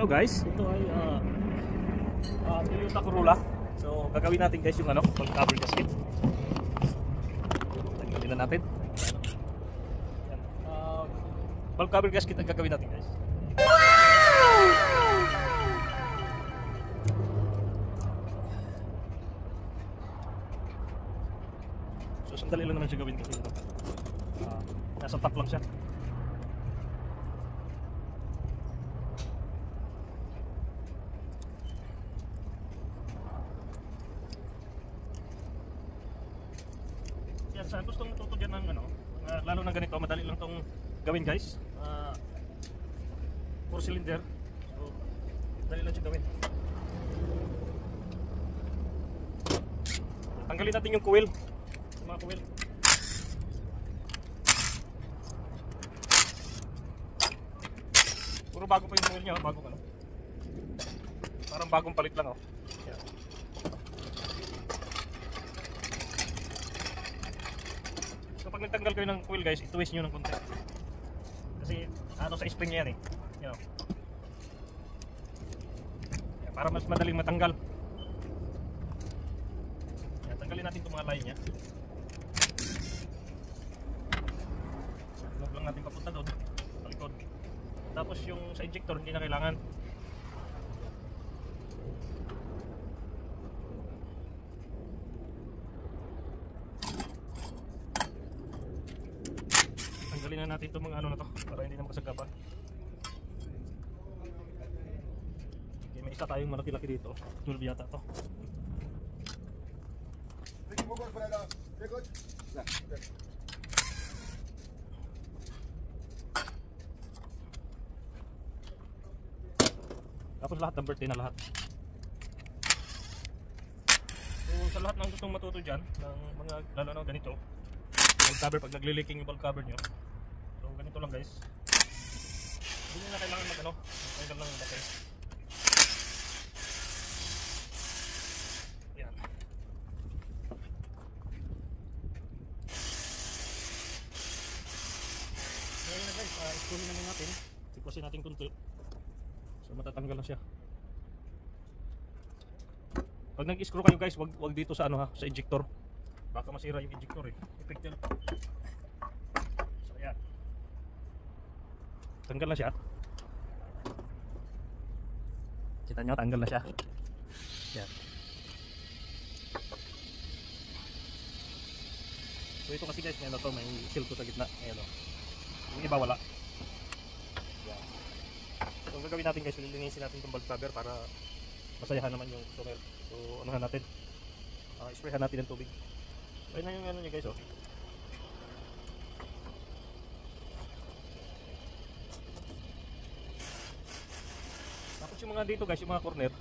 Hello guys, ito ay Toyota Corolla. So gagawin natin guys yung valve cover gasket. Tanggalin na natin. Yan. Valve cover gasket ang gagawin natin guys. So sandali lang naman siya gawin kasi nasa top lang siya. Sa gustong matuto dyan ng lalo ng ganito, madali lang tong gawin guys. 4 cylinder, so madali lang siya gawin. Tanggalin natin yung coil, mga coil. Puro bago pa yung coil niya, bagong parang bagong palit lang Yan. Pag nagtanggal kayo ng coil guys, i-twist nyo ng konti. Kasi sa spring yan Yan. Yan, para mas madaling matanggal. Yan, tanggalin natin itong mga line nya. Huwag lang natin papunta doon, palikod. Tapos yung sa injector hindi na kailangan. Tanggalin na natin itong mga na to para hindi na makasagapa. Okay, may isa tayong malaki-laki dito. 12 yata to. Tapos lahat ng birthday na lahat. So sa lahat ng gustong matuto dyan, ng mga lalo na ganito, valve cover, pag nagli-leaking yung valve cover nyo, so ganito lang guys. Hindi nyo na kailangan tanggal lang yung battery. Yan. Ngayon na guys, iskuhin naman natin, sikusin natin kunti. So matatanggal na siya. Pag nag-screw kayo guys, wag dito sa sa injector. Baka masira yung injector effective. So yan. Tanggal na siya. Kita nyo, tanggal na siya. Yan. So ito kasi guys, may seal ko sa gitna. Ayan yung iba wala. Yan. So ang gagawin natin guys, lilinisin natin itong valve cover para masayahan naman yung customer. So anuhan natin, sprayhan natin ng tubig. Ayun na yung niya guys Tapos yung mga dito guys, yung mga corner,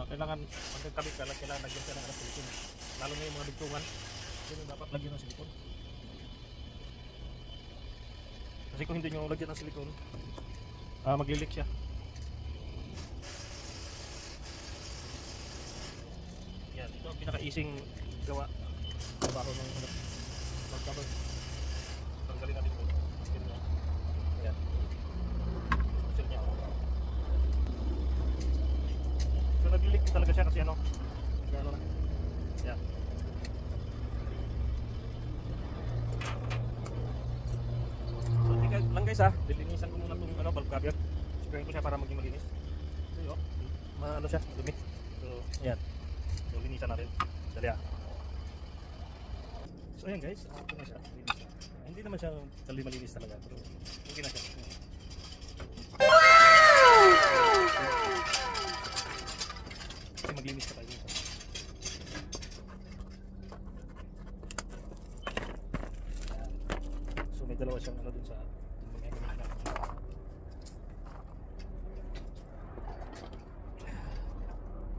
kailangan magkakabit ka lang, kailangan lagyan ka ng silikon. Lalo na yung mga bigtungan, yun dapat lagyan ng silikon. Kasi kung hindi nyo lagyan ng silikon, maglilik siya. Yan, ito ang pinaka-easing gawa. Trabaho ng valve cover. Tanggalin natin ito. Ayan. Seal niya. So nag-leak talaga siya kasi gano'n na. Ayan. So tingnan lang guys lilinisan ko muna itong valve cover. Sprayin ko siya para maging malinis. So siya, dumi. So ayan. So linisan natin. Dali So ayan guys, ito na siya, linis na. Hindi naman siya malinis talaga, pero okay na siya. Kasi maglinis ka tayo dito. So may dalawa siyang dun sa mga gamit na.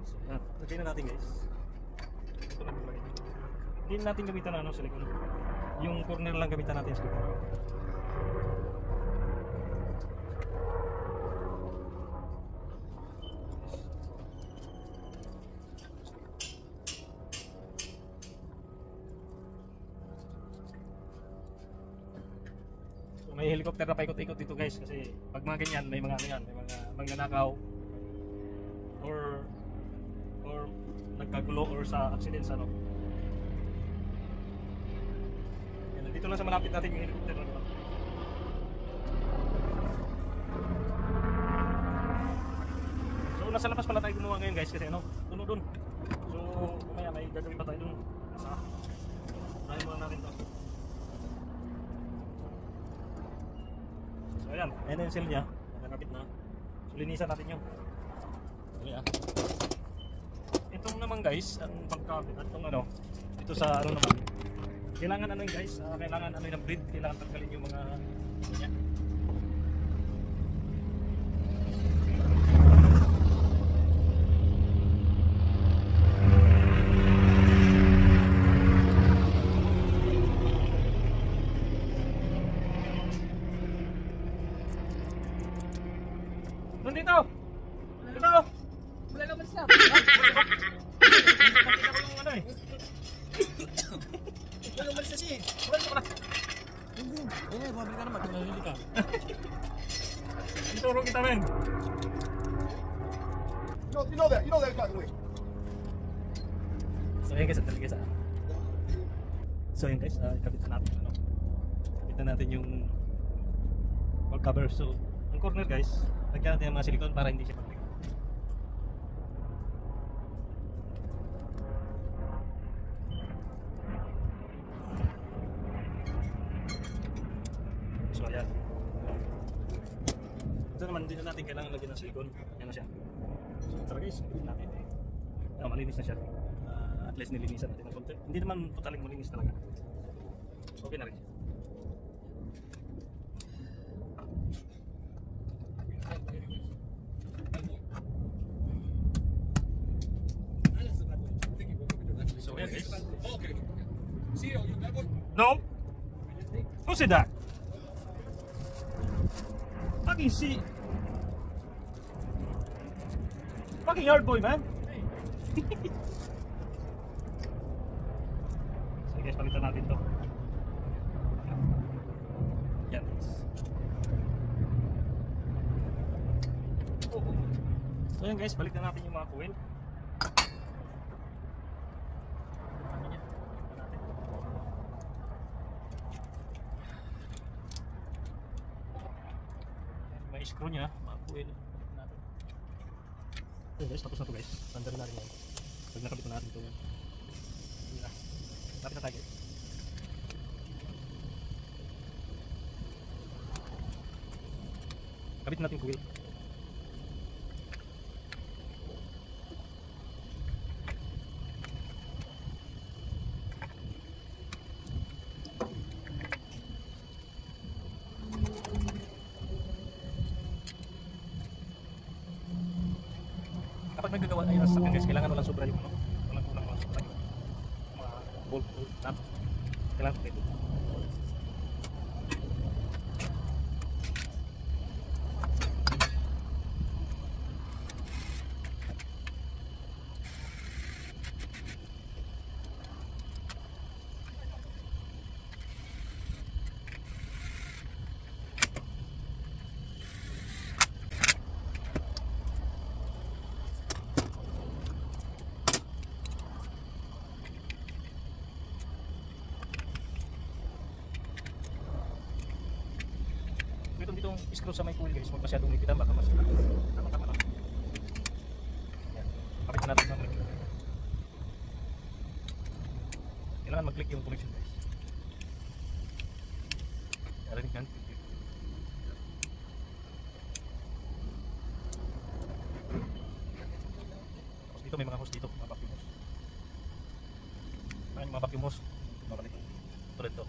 So yan, lagay na natin guys. Ito lang yung lagay. Hindi natin gamitan na silikon. Yung corner lang gamitan natin silikon. So may helicopter na paikot-ikot dito guys kasi pag mga ganyan may mga may mga magnanakaw or nagkagulo or sa accident sa ano. Yan, dito lang sa malapit natin yung helicopter na naman. So nasa labas pala tayo gumawa ngayon guys kasi ano, puno dun. So mamaya may gagawin pa tayo dun. Sa tayo muna natin to. So ayan, ayan na yung seal nya. Nakakapit na. So linisan natin yung. Dali ah. Itong naman guys, ang pagkabit at itong ano, ito sa ano naman. Kailangan ano yun guys, kailangan ano yung bleed, kailangan tanggalin yung mga yan. Dito! Dito! Wala naman siya. Ano eh? Wala naman siya siya. Wala ka pala. Hindi. Eh, bumalik ka naman. Tunalili ka. Ituro kita men. You know that. You know that kind of way. So yun guys, dali guys ah. So yun guys, ikabit na natin ano. Ikabit na natin yung wall cover. So, ang corner guys, lagyan natin yung mga silicone para hindi siya paglik. So ayan. Ito naman, hindi na natin kailangan lagyan ng silicone. Yan na siya. So tara guys, ikabit natin. Malinis na siya. At least nilinisan natin ng konti. Hindi naman totaling malinis talaga. Okay na rin. So yeah guys. Okay. See you. That one. No? Who said that? Fucking see. Fucking yard boy, man. So guys, palitan natin to. Yan. So yan guys, balik na natin yung mga coil. May screw niya, mga coil natin. So guys, tapos na to guys. Tanda rin natin yan. Pag nakabit na natin ito yan. Hindi na. Lapit na tayo guys. Kabit natin coil. Kapag nagagawa tayo ng sasakyan guys, kailangan walang sobra yung ano, walang kulang, walang sobra yung mga bolt, nut. Kailangan kompleto. Ditong screw sa may coil guys, huwag masyadong lipitan, baka mas tama lang. Yan. Kapit na natin ng click. Kailangan mag-click yung connection guys. Narinig yan, click. Tapos dito may mga hose dito, mga vacuum hose. Yung mga vacuum hose, babalik. Tulad to.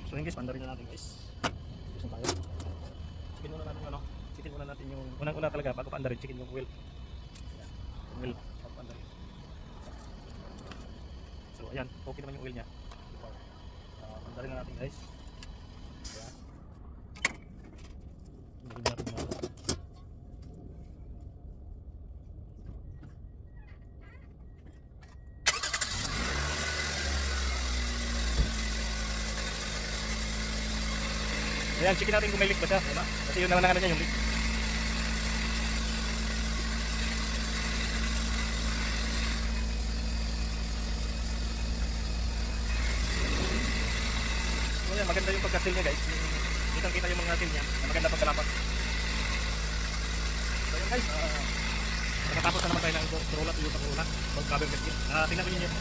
So yun guys, panda rin na natin guys. Gusto tayo. Chicken muna natin ano. Chicken muna natin yung unang-una talaga bago panda rin, chicken yung wheel. Ayan. Yung wheel, bago panda rin. So ayan, okay naman yung wheel nya. Panda rin na natin guys. Ayan. Hindi natin na. Ayan, checkin natin kung may leak ba siya. Diba? Kasi yun naman ang ano niya, yung leak. So, ayan, maganda yung pagka-seal niya guys. Kitang-kita yung mga seal niya. Maganda pagkalapat. So yun guys, nakatapos na naman tayo ng Corolla Toyota Corolla. Cover gasket. Tingnan ko yun.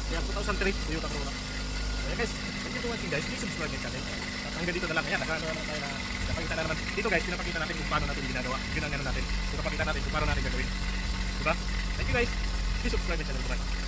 Yan, 2003 Toyota Corolla. So yeah guys, thank you for watching guys. Please subscribe my channel. At hanggang dito na lang. Ayan, napakita na naman. Dito guys, pinapakita natin kung paano natin ginagawa. Yun ang ano natin. Pinapakita natin kung paano natin gagawin. Diba? Thank you guys. Please subscribe my channel. Bye.